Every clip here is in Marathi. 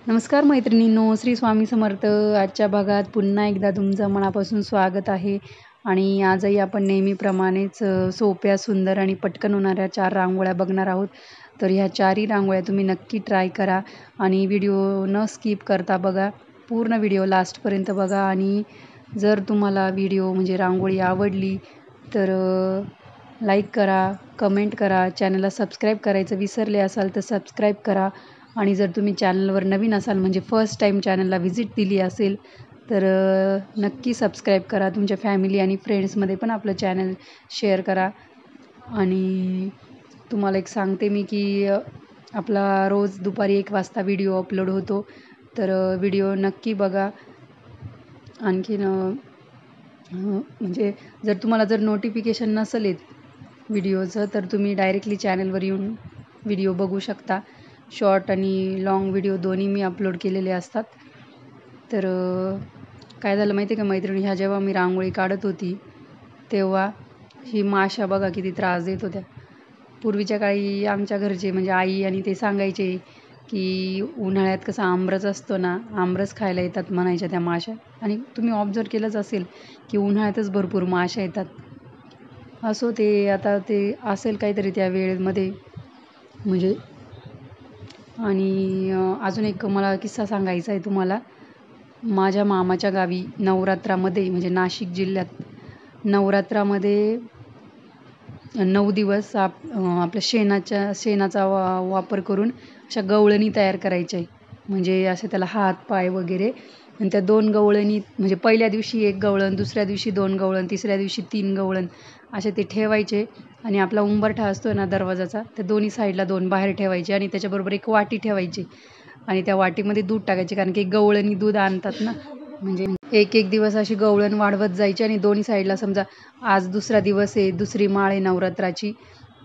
नमस्कार मैत्रिणींनो, श्री स्वामी समर्थ. आजच्या भागात पुन्हा एकदा तुमचं मनापासून स्वागत आहे. आणि आजही आपण नेहमीप्रमाणेच सोप्या, सुंदर आणि पटकन होणाऱ्या 4 रांगोळ्या बघणार आहोत. तर ह्या 4ही रांगोळ्या तुम्ही नक्की ट्राय करा आणि व्हिडिओ न स्किप करता बघा. पूर्ण व्हिडिओ लास्टपर्यंत बघा. आणि जर तुम्हाला व्हिडिओ म्हणजे रांगोळी आवडली तर लाईक करा, कमेंट करा, चॅनलला सबस्क्राईब करायचं विसरले असाल तर सबस्क्राईब करा. आणि जर तुम्ही चॅनलवर नवीन असाल म्हणजे फर्स्ट टाईम चॅनलला व्हिजिट दिली असेल तर नक्की सबस्क्राईब करा. तुमच्या फॅमिली आणि फ्रेंड्समध्ये पण आपलं चॅनल शेअर करा. आणि तुम्हाला एक सांगते मी की आपला रोज दुपारी 1 वाजता व्हिडिओ अपलोड होतो. तर व्हिडिओ नक्की बघा. आणखीन म्हणजे जर तुम्हाला नोटिफिकेशन नसेल येत व्हिडिओचं तर तुम्ही डायरेक्टली चॅनलवर येऊन व्हिडिओ बघू शकता. शॉर्ट आणि लाँग व्हिडिओ दोन्ही मी अपलोड केलेले असतात. तर काय झालं माहिती आहे का मैत्रिणी, ह्या जेव्हा मी रांगोळी काढत होती तेव्हा ही माशा बघा किती त्रास देत होत्या. पूर्वीच्या काळी आमच्या घरचे म्हणजे आई आणि ते सांगायचे की उन्हाळ्यात कसा आमरस असतो ना, आमरस खायला येतात म्हणायच्या त्या माशा. आणि तुम्ही ऑब्झर्व केलंच असेल की उन्हाळ्यातच भरपूर माशा येतात. असो, ते आता ते असेल काहीतरी त्या वेळेमध्ये म्हणजे. आणि अजून एक मला किस्सा सांगायचा आहे तुम्हाला. माझ्या मामाच्या गावी नवरात्रामध्ये म्हणजे नाशिक जिल्ह्यात नवरात्रामध्ये 9 दिवस आपल्या शेणाचा वापर करून अशा गवळणी तयार करायच्या आहे. म्हणजे असे त्याला हात पाय वगैरे. आणि त्या 2 गवळणी म्हणजे पहिल्या दिवशी 1 गवळण, दुसऱ्या दिवशी 2 गवळण, तिसऱ्या दिवशी 3 गवळण असे ते ठेवायचे. आणि आपला उंबरठा असतो ना दरवाजाचा, त्या दोन्ही साईडला 2 बाहेर ठेवायचे आणि त्याच्याबरोबर एक वाटी ठेवायची. आणि त्या वाटीमध्ये दूध टाकायचे, कारण की गवळणी दूध आणतात ना. म्हणजे एक दिवस अशी गवळण वाढवत जायची. आणि दोन्ही साईडला समजा आज दुसरा दिवस आहे, दुसरी माळ आहे नवरात्राची,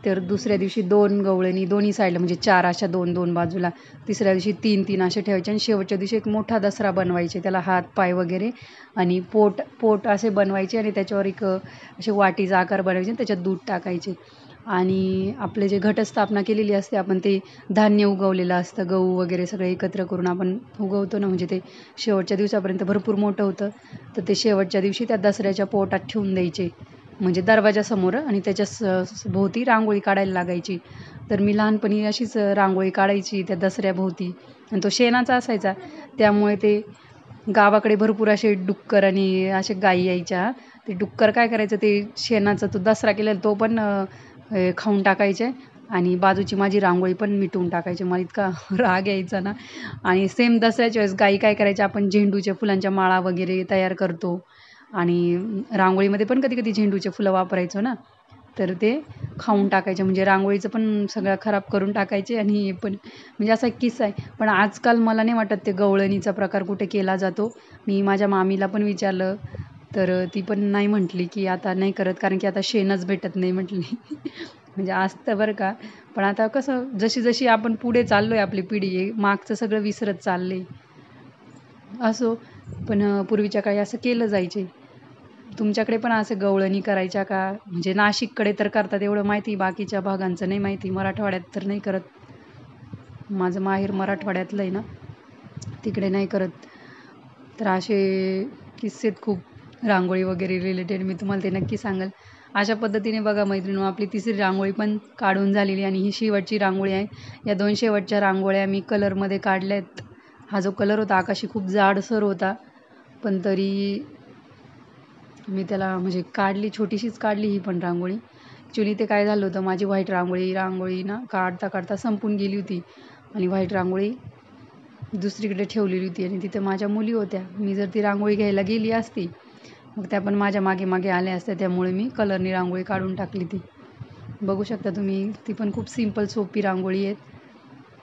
तर दुसऱ्या दिवशी 2 गवळणी दोन्ही साईडला म्हणजे 4 अशा 2-2 बाजूला, तिसऱ्या दिवशी 3-3 असे ठेवायचे. आणि शेवटच्या दिवशी एक मोठा दसरा बनवायचे, त्याला हात पाय वगैरे आणि पोट असे बनवायचे. आणि त्याच्यावर एक असे वाटीचा आकार बनवायचे, त्याच्यात दूध टाकायचे. आणि आपले जे घटस्थापना केलेली असते आपण, ते धान्य उगवलेलं असतं, गहू वगैरे सगळे एकत्र करून आपण उगवतो ना, म्हणजे ते शेवटच्या दिवसापर्यंत भरपूर मोठं होतं. तर ते शेवटच्या दिवशी त्या दसऱ्याच्या पोटात ठेवून द्यायचे, म्हणजे दरवाजासमोर. आणि त्याच्या भोवती रांगोळी काढायला लागायची. तर मी लहानपणी अशीच रांगोळी काढायची त्या दसऱ्याभोवती. आणि तो शेणाचा असायचा, त्यामुळे ते गावाकडे भरपूर असे डुक्कर आणि असे गायी यायच्या. ते डुक्कर काय करायचं, ते शेणाचा तो दसरा केलेला तो पण खाऊन टाकायचे. आणि बाजूची माझी रांगोळी पण मिटवून टाकायचे. मला इतका राग यायचा ना. आणि सेम दसऱ्याच्या वेळेस गायी काय करायच्या, आपण झेंडूच्या फुलांच्या माळा वगैरे तयार करतो आणि रांगोळीमध्ये पण कधी कधी झेंडूचे फुलं वापरायचो ना, तर ते खाऊन टाकायचे. म्हणजे रांगोळीचं पण सगळं खराब करून टाकायचे. आणि हे पण म्हणजे असा एक किस्सा आहे. पण आजकाल मला नाही वाटत ते गवळणीचा प्रकार कुठे केला जातो. मी माझ्या मामीला पण विचारलं तर ती पण नाही म्हटली की आता नाही करत, कारण की आता शेणच भेटत नाही म्हटली. म्हणजे असतं बरं का. पण आता कसं जशी जशी आपण पुढे चाललो आहे, आपली पिढी मागचं सगळं विसरत चालले. असो, पण पूर्वीच्या काळी असं केलं जायचे. तुमच्याकडे पण असं गवळणी करायच्या का? म्हणजे नाशिककडे तर करतात एवढं माहिती, बाकीच्या भागांचं नाही माहिती. मराठवाड्यात तर नाही करत. माझं माहेर मराठवाड्यातलं आहे ना, तिकडे नाही करत. तर असे किस्सेत खूप रांगोळी वगैरे रिलेटेड, मी तुम्हाला ते नक्की सांगेल. अशा पद्धतीने बघा मैत्रिणी, आपली तिसरी रांगोळी पण काढून झालेली. आणि ही शेवटची रांगोळी आहे. या 2 शेवटच्या रांगोळ्या मी कलरमध्ये काढल्यात. हा जो कलर होता आकाशी खूप जाडसर होता, पण तरी मी त्याला म्हणजे काढली, छोटीशीच काढली ही पण रांगोळी. ॲक्च्युली ते काय झालं होतं, माझी व्हाईट रांगोळी ना काढता काढता संपून गेली होती. आणि व्हाईट रांगोळी दुसरीकडे ठेवलेली होती आणि तिथे माझ्या मुली होत्या. मी जर ती रांगोळी घ्यायला गेली असती मग त्या पण माझ्या मागे मागे आल्या असत्या. त्यामुळे मी कलरनी रांगोळी काढून टाकली. ती बघू शकता तुम्ही. ती पण खूप सिंपल सोपी रांगोळी आहे.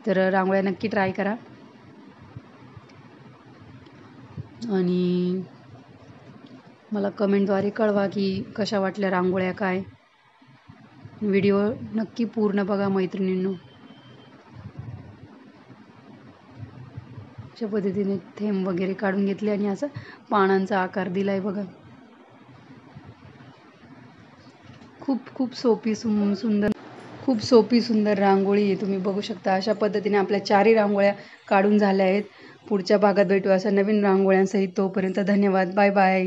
तर रांगोळ्या नक्की ट्राय करा. आणि मला कमेंटद्वारे कळवा की कशा वाटल्या रांगोळ्या काय. व्हिडिओ नक्की पूर्ण बघा मैत्रिणींनो. अशा पद्धतीने थेंब वगैरे काढून घेतले आणि असं पानांचा आकार दिलाय बघा. खूप खूप सोपी सुंदर, खूप सोपी सुंदर रांगोळी आहे. तुम्ही बघू शकता अशा पद्धतीने आपल्या 4ही रांगोळ्या काढून झाल्या आहेत. पुढच्या भागात भेटू अशा नवीन रांगोळ्यांसहित. तोपर्यंत धन्यवाद. Bye bye.